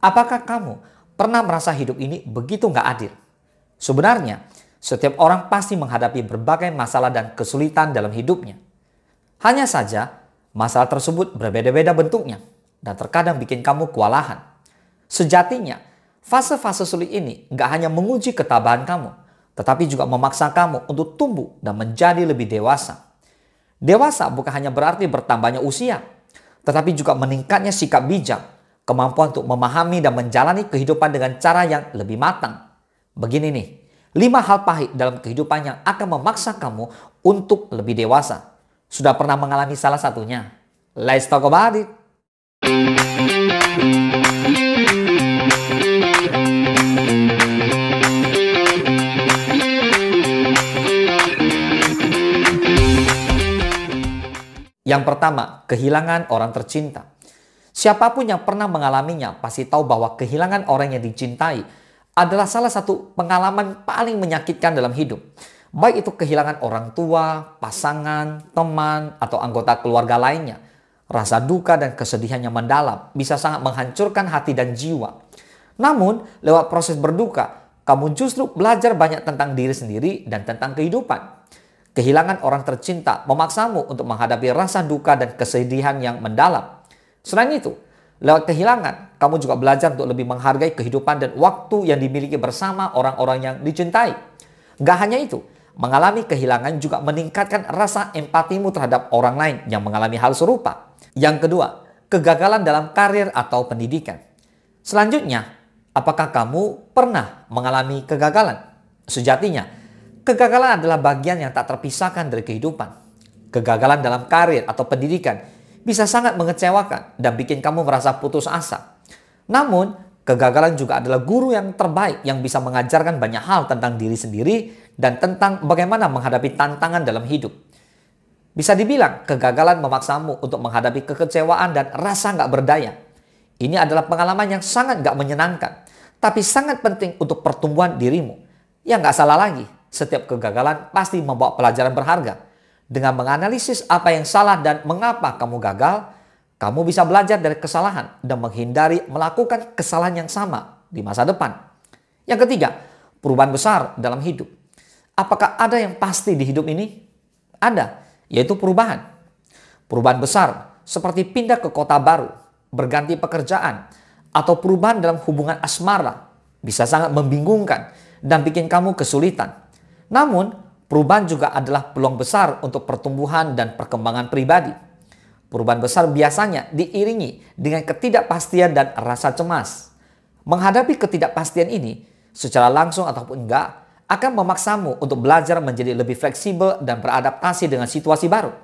Apakah kamu pernah merasa hidup ini begitu nggak adil? Sebenarnya, setiap orang pasti menghadapi berbagai masalah dan kesulitan dalam hidupnya. Hanya saja, masalah tersebut berbeda-beda bentuknya dan terkadang bikin kamu kewalahan. Sejatinya, fase-fase sulit ini nggak hanya menguji ketabahan kamu, tetapi juga memaksa kamu untuk tumbuh dan menjadi lebih dewasa. Dewasa bukan hanya berarti bertambahnya usia, tetapi juga meningkatnya sikap bijak, kemampuan untuk memahami dan menjalani kehidupan dengan cara yang lebih matang. Begini nih, 5 hal pahit dalam kehidupan yang akan memaksa kamu untuk lebih dewasa. Sudah pernah mengalami salah satunya? Let's talk about it. Yang pertama, kehilangan orang tercinta. Siapapun yang pernah mengalaminya pasti tahu bahwa kehilangan orang yang dicintai adalah salah satu pengalaman paling menyakitkan dalam hidup. Baik itu kehilangan orang tua, pasangan, teman, atau anggota keluarga lainnya. Rasa duka dan kesedihan yang mendalam bisa sangat menghancurkan hati dan jiwa. Namun, lewat proses berduka, kamu justru belajar banyak tentang diri sendiri dan tentang kehidupan. Kehilangan orang tercinta memaksamu untuk menghadapi rasa duka dan kesedihan yang mendalam. Selain itu, lewat kehilangan, kamu juga belajar untuk lebih menghargai kehidupan dan waktu yang dimiliki bersama orang-orang yang dicintai. Gak hanya itu, mengalami kehilangan juga meningkatkan rasa empatimu terhadap orang lain yang mengalami hal serupa. Yang kedua, kegagalan dalam karir atau pendidikan. Selanjutnya, apakah kamu pernah mengalami kegagalan? Sejatinya, kegagalan adalah bagian yang tak terpisahkan dari kehidupan. Kegagalan dalam karir atau pendidikan bisa sangat mengecewakan dan bikin kamu merasa putus asa. Namun, kegagalan juga adalah guru yang terbaik yang bisa mengajarkan banyak hal tentang diri sendiri dan tentang bagaimana menghadapi tantangan dalam hidup. Bisa dibilang, kegagalan memaksamu untuk menghadapi kekecewaan dan rasa nggak berdaya. Ini adalah pengalaman yang sangat nggak menyenangkan, tapi sangat penting untuk pertumbuhan dirimu. Ya nggak salah lagi, setiap kegagalan pasti membawa pelajaran berharga. Dengan menganalisis apa yang salah dan mengapa kamu gagal, kamu bisa belajar dari kesalahan dan menghindari melakukan kesalahan yang sama di masa depan. Yang ketiga, perubahan besar dalam hidup. Apakah ada yang pasti di hidup ini? Ada, yaitu perubahan. Perubahan besar seperti pindah ke kota baru, berganti pekerjaan, atau perubahan dalam hubungan asmara bisa sangat membingungkan dan bikin kamu kesulitan. Namun, perubahan juga adalah peluang besar untuk pertumbuhan dan perkembangan pribadi. Perubahan besar biasanya diiringi dengan ketidakpastian dan rasa cemas. Menghadapi ketidakpastian ini, secara langsung ataupun enggak, akan memaksamu untuk belajar menjadi lebih fleksibel dan beradaptasi dengan situasi baru.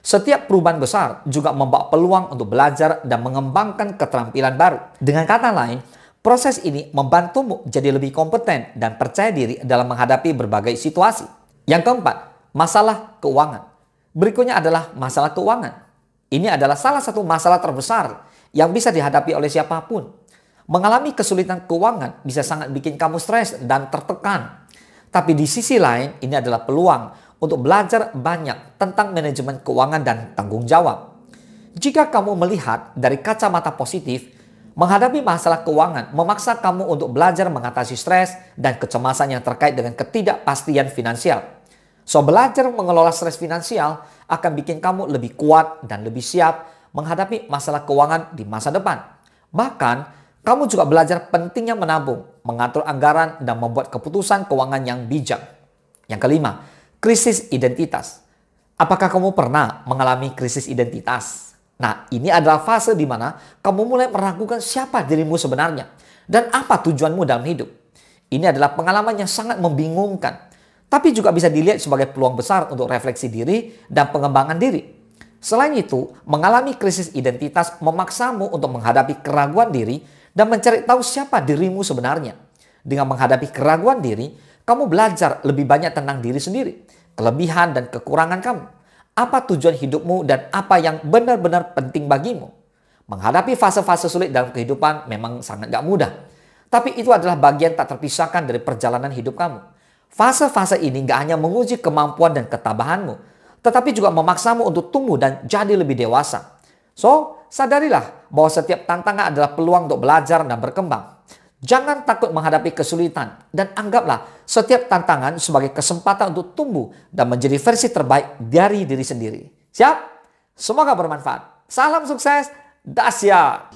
Setiap perubahan besar juga membawa peluang untuk belajar dan mengembangkan keterampilan baru. Dengan kata lain, proses ini membantumu jadi lebih kompeten dan percaya diri dalam menghadapi berbagai situasi. Yang keempat, masalah keuangan. Berikutnya adalah masalah keuangan. Ini adalah salah satu masalah terbesar yang bisa dihadapi oleh siapapun. Mengalami kesulitan keuangan bisa sangat bikin kamu stres dan tertekan. Tapi di sisi lain, ini adalah peluang untuk belajar banyak tentang manajemen keuangan dan tanggung jawab. Jika kamu melihat dari kacamata positif, menghadapi masalah keuangan memaksa kamu untuk belajar mengatasi stres dan kecemasan yang terkait dengan ketidakpastian finansial. So, belajar mengelola stres finansial akan bikin kamu lebih kuat dan lebih siap menghadapi masalah keuangan di masa depan. Bahkan, kamu juga belajar pentingnya menabung, mengatur anggaran, dan membuat keputusan keuangan yang bijak. Yang kelima, krisis identitas. Apakah kamu pernah mengalami krisis identitas? Nah, ini adalah fase di mana kamu mulai meragukan siapa dirimu sebenarnya dan apa tujuanmu dalam hidup. Ini adalah pengalaman yang sangat membingungkan, tapi juga bisa dilihat sebagai peluang besar untuk refleksi diri dan pengembangan diri. Selain itu, mengalami krisis identitas memaksamu untuk menghadapi keraguan diri dan mencari tahu siapa dirimu sebenarnya. Dengan menghadapi keraguan diri, kamu belajar lebih banyak tentang diri sendiri, kelebihan dan kekurangan kamu, apa tujuan hidupmu dan apa yang benar-benar penting bagimu. Menghadapi fase-fase sulit dalam kehidupan memang sangat gak mudah, tapi itu adalah bagian tak terpisahkan dari perjalanan hidup kamu. Fase-fase ini gak hanya menguji kemampuan dan ketabahanmu, tetapi juga memaksamu untuk tumbuh dan jadi lebih dewasa. So, sadarilah bahwa setiap tantangan adalah peluang untuk belajar dan berkembang. Jangan takut menghadapi kesulitan dan anggaplah setiap tantangan sebagai kesempatan untuk tumbuh dan menjadi versi terbaik dari diri sendiri. Siap? Semoga bermanfaat. Salam sukses, Dasya!